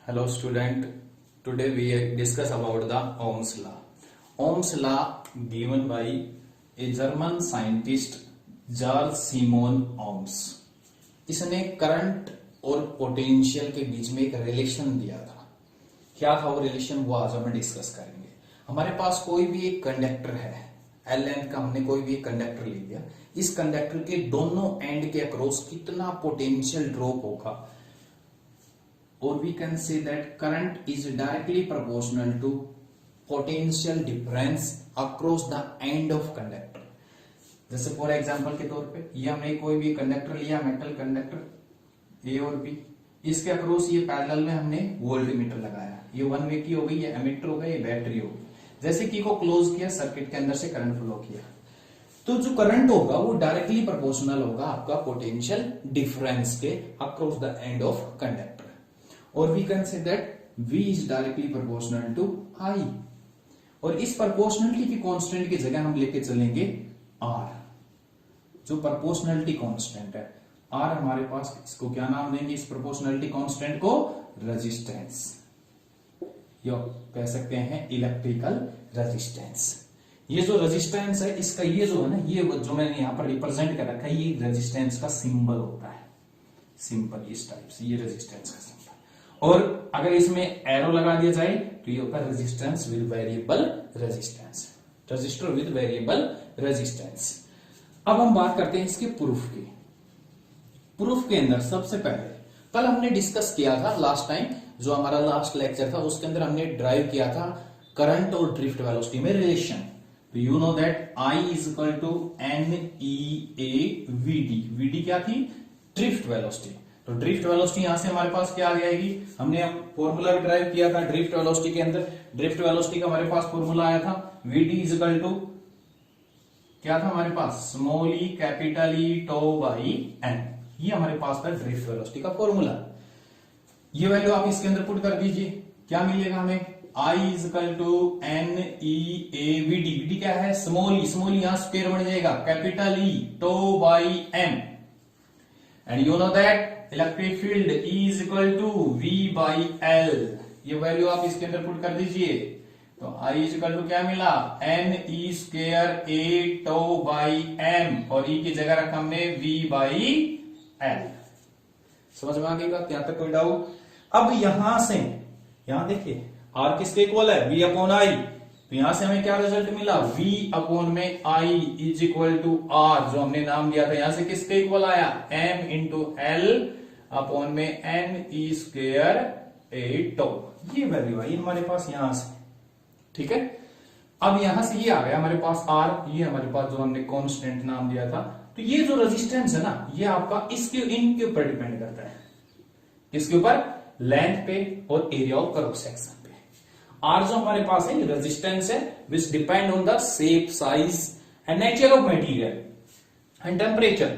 Hello student, today we discuss about the Ohm's law. Ohm's law given by a German scientist Georg Simon Ohms. इसने current और potential के बीच में एक relation दिया था। क्या था वो रिलेशन, वो आज हम डिस्कस करेंगे। हमारे पास कोई भी एक कंडक्टर है, एल लेंथ का हमने कोई भी एक कंडक्टर ले लिया। इस कंडक्टर के दोनों एंड के अक्रॉस कितना पोटेंशियल ड्रॉप होगा, or we can say that current is directly proportional to potential difference across the end of conductor. जैसे फॉर एग्जांपल के तौर पे ये हमने कोई भी कंडक्टर लिया, मेटल कंडक्टर ए और बी, इसके अक्रॉस ये पैरेलल में हमने वोल्टमीटर लगाया। ये वन वे की हो गई, ये एमिटर हो गया, ये बैटरी हो गई। जैसे की को क्लोज किया, सर्किट के अंदर से करंट फ्लो किया, तो जो करंट होगा वो डायरेक्टली प्रोपोर्शनल होगा आपका पोटेंशियल डिफरेंस के across the end of conductor. और we can say that V is directly proportional to I, और इस प्रोपोर्शनलिटी की कांस्टेंट की जगह हम लेके चलेंगे R, जो प्रोपोर्शनलिटी कांस्टेंट है। R हमारे पास, इसको क्या नाम देंगे, इस प्रोपोर्शनलिटी कांस्टेंट को रेजिस्टेंस, या कह सकते हैं इलेक्ट्रिकल रेजिस्टेंस। ये जो रेजिस्टेंस है इसका, ये जो है ना, ये जो मैंने यहां पर रिप्रेजेंट कर रखा है, ये रेजिस्टेंस का सिंबल होता है, सिंपल इस टाइप से, ये रेजिस्टेंस का सिंबल। और अगर इसमें एरो लगा दिया जाए तो ये होगा resistance with variable resistance, register with variable resistance. अब हम बात करते हैं इसके प्रूफ की। प्रूफ के अंदर सबसे पहले कल हमने डिस्कस किया था, लास्ट टाइम जो हमारा लास्ट लेक्चर था उसके अंदर हमने ड्राइव किया था करंट और ड्रिफ्ट वेलोसिटी में रिलेशन। तो you know that I is equal to NEAVD। VD क्या थी, ड्रिफ्ट वेलोसिटी। तो ड्रिफ्ट वेलोसिटी यहां से हमारे पास क्या आ जाएगी, हमने फॉर्मूला ड्राइव किया था ड्रिफ्ट वेलोसिटी के अंदर। ड्रिफ्ट वेलोसिटी का हमारे पास फॉर्मूला आया था Vd इज इक्वल टू क्या था हमारे पास, small E capital E tau by n. ये हमारे पास था ड्रिफ्ट वेलोसिटी का फॉर्मूला। ये वैल्यू आप इसके अंदर पुट कर दीजिए, क्या मिलेगा हमें, I is equal to NEAVD। VD क्या है, स्मॉल ई यहां स्क्वायर बन जाएगा, capital E tau by M. And you know that electric field E is equal to V by L। ये वैल्यू आप इसके अंदर पुट कर दीजिए, तो I इज इक्वल टू क्या मिला, NE square A tau by M, और E की जगह रखा हमने V बाई L। समझ में आ गई बात, यहां तक कोई डाउट। अब यहां से, यहां देखिए R किसके इक्वल है, V अपॉन I। तो यहां से हमें क्या रिजल्ट मिला, V अपॉन में I is equal to R, जो हमने नाम दिया था, यहां से किसके इक्वल आया, M इंटू L अपॉन में NE स्क्वायर A टो। ये वैल्यू आई हमारे पास यहां से, ठीक है। अब यहां से ये आ गया हमारे पास R, ये हमारे पास जो हमने कांस्टेंट नाम दिया था। तो ये जो रेजिस्टेंस है ना, ये आपका इसके इनके ऊपर डिपेंड करता है, किसके ऊपर, लेंथ पे और area of curve section. R जो हमारे पास है, रेजिस्टेंस है विच depend on the shape, size and nature of material and temperature.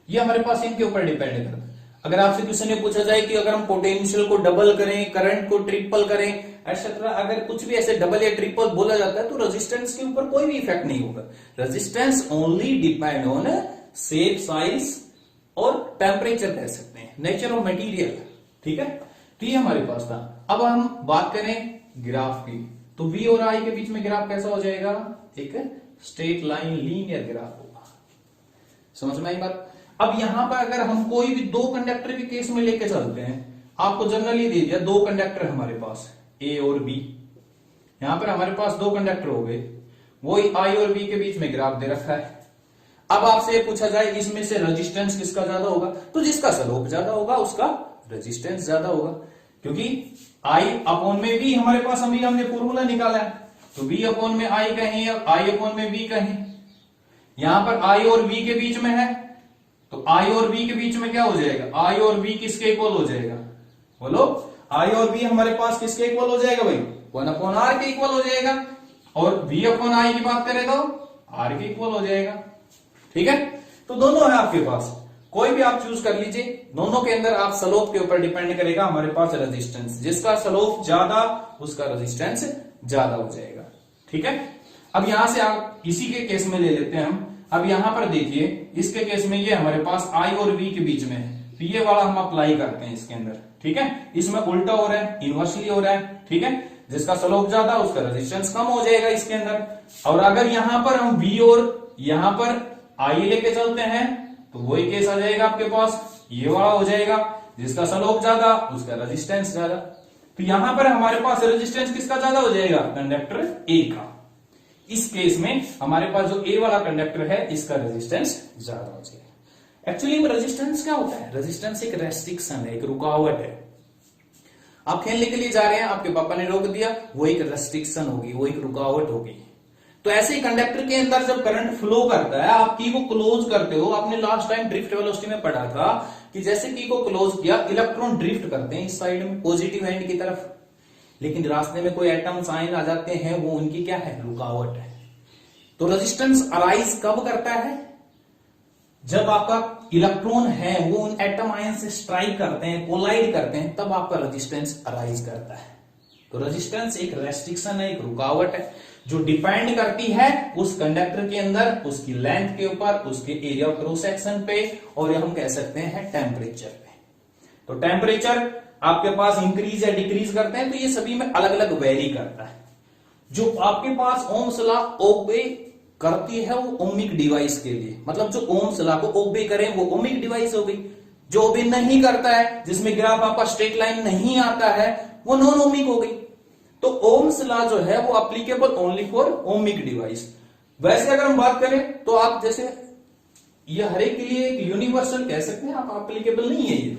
ये हमारे पास इनके ऊपर डिपेंड करता है। अगर आपसे किसी ने पूछा जाए कि अगर हम पोटेंशियल को डबल करें, करंट को ट्रिपल करें एक्सेट्रा, अगर कुछ भी ऐसे डबल या ट्रिपल बोला जाता है, तो रेजिस्टेंस के ऊपर कोई भी इफेक्ट नहीं होगा। Resistance only depend on shape, size और टेम्परेचर कह सकते हैं, नेचर ऑफ मटेरियल, ठीक है। तो ये हमारे पास था। अब हम बात करें ग्राफ की, तो V और I के बीच में ग्राफ कैसा हो जाएगा, एक स्ट्रेट लाइन लीनियर ग्राफ होगा। समझ में आई बात। अब यहां पर अगर हम कोई भी दो कंडक्टर के केस में लेके चलते हैं, आपको जनरली दे दिया दो कंडक्टर हमारे पास A और B, यहां पर हमारे पास दो कंडक्टर हो गए, वही I और B के बीच में ग्राफ दे रखा है। अब आपसे पूछा जाए इसमें से रेजिस्टेंस किसका ज्यादा होगा, तो जिसका स्लोप ज्यादा होगा उसका रेजिस्टेंस ज्यादा होगा, क्योंकि I अपॉन में V हमारे पास अभी हमने फॉर्मूला निकाला है। तो V अपॉन में I कहें या I अपॉन में V कहें, यहां पर I और V के बीच में है, तो I और V के बीच में क्या हो जाएगा, I और V किसके इक्वल हो जाएगा, बोलो, I और V हमारे पास किसके इक्वल हो जाएगा भाई, 1 अपॉन R के इक्वल हो जाएगा। और V अपॉन I की बात करें तो R के इक्वल हो जाएगा, ठीक है। तो दोनों है आपके पास, कोई भी आप चूज कर लीजिए। दोनों के अंदर आप स्लोप के ऊपर डिपेंड करेगा हमारे पास रेजिस्टेंस, जिसका स्लोप ज्यादा उसका रेजिस्टेंस ज्यादा हो जाएगा, ठीक है। अब यहां से आप इसी के केस में ले लेते हैं हम। अब यहां पर देखिए, इसके केस में ये हमारे पास I और V के बीच में है, तो ये वाला हम अप्लाई करते हैं इसके अंदर, ठीक है। इसमें उल्टा हो रहा है, इनवर्सली हो रहा है, ठीक है। जिसका स्लोप ज्यादा उसका रेजिस्टेंस कम हो जाएगा इसके अंदर। और अगर यहां पर हम V और यहां पर I लेके चलते हैं तो वही केस आ जाएगा आपके पास, ये वाला हो जाएगा, जिसका स्लोप ज्यादा उसका रेजिस्टेंस ज्यादा। तो यहां पर हमारे पास रेजिस्टेंस किसका ज्यादा हो जाएगा, कंडक्टर A का। इस केस में हमारे पास जो A वाला कंडक्टर है इसका रेजिस्टेंस ज्यादा हो जाएगा। एक्चुअली रेजिस्टेंस क्या होता है, रेजिस्टेंस एक रेस्ट्रिक्शन है, एक रुकावट है। आप खेलने के लिए जा रहे हैं, आपके पापा ने रोक दिया, वो एक रेस्ट्रिक्शन होगी, वो एक रुकावट होगी। तो ऐसे ही कंडक्टर के अंदर जब करंट फ्लो करता है, आप की को क्लोज करते हो। आपने लास्ट टाइम ड्रिफ्ट वेलोसिटी में पढ़ा था कि जैसे की को क्लोज किया, इलेक्ट्रॉन ड्रिफ्ट करते हैं इस साइड में पॉजिटिव एंड की तरफ, लेकिन रास्ते में कोई एटम्स आयन आ जाते हैं, वो उनकी क्या है, रुकावट है। तो रेजिस्टेंस अराइज कब करता है, जब आपका इलेक्ट्रॉन है वो उन एटम आयन से स्ट्राइक करते हैं, कोलाइड करते हैं, तब आपका रेजिस्टेंस अराइज करता है। तो रेजिस्टेंस एक रेस्ट्रिक्शन है, एक रुकावट है, जो डिपेंड करती है उस कंडक्टर के अंदर, उसकी लेंथ के ऊपर, उसके एरिया ऑफ क्रॉस सेक्शन पे, और हम कह सकते हैं टेम्परेचर पे। तो टेम्परेचर आपके पास इंक्रीज या डिक्रीज करते हैं, तो ये सभी में अलग अलग वेरी करता है। जो आपके पास ओम्स लॉ ओबे करती है वो ओमिक डिवाइस के लिए, मतलब जो ओम्स लॉ को ओबे करे वो ओमिक डिवाइस हो गई। जो ओबे नहीं करता है, जिसमें ग्राफ आपका स्ट्रेट लाइन नहीं आता है, वो नॉन ओमिक हो गई। तो ओम्स लॉ जो है वो applicable only for ohmic device. वैसे अगर हम बात करें तो आप जैसे ये हर एक के लिए एक यूनिवर्सल कह सकते हैं, आप एप्लीकेबल नहीं है ये,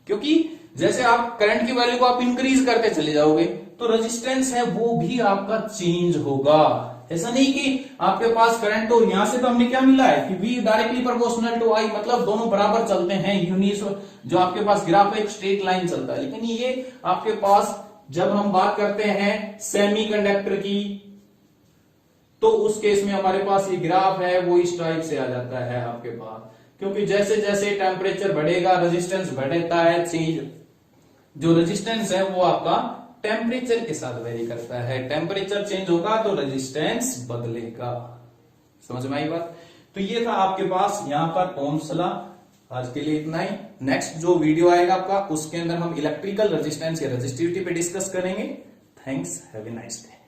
क्योंकि जैसे आप करंट की वैल्यू को आप इंक्रीज करते चले जाओगे तो रेजिस्टेंस है वो भी आपका चेंज होगा। ऐसा नहीं कि आपके पास करंट, तो यहां से तो हमने क्या मिला है कि V directly proportional to I, मतलब दोनों बराबर चलते हैं, यूनिस जो आपके पास ग्राफ है एक स्ट्रेट लाइन चलता है। लेकिन ये आपके पास जब हम बात करते हैं सेमीकंडक्टर की, तो उस केस में हमारे पास ये ग्राफ है वो इस टाइप से आ जाता है आपके पास, क्योंकि जैसे जैसे टेम्परेचर बढ़ेगा रेजिस्टेंस बढ़ता है। चेंज जो रेजिस्टेंस है वो आपका टेम्परेचर के साथ वेरी करता है, टेम्परेचर चेंज होगा तो रेजिस्टेंस बदलेगा। समझ में आई बात। तो ये था आपके पास यहां पर ओम्स लॉ। आज के लिए इतना ही। नेक्स्ट जो वीडियो आएगा आपका उसके अंदर हम इलेक्ट्रिकल रेजिस्टेंस या रेजिस्टिविटी पे डिस्कस करेंगे। Thanks, have a nice day.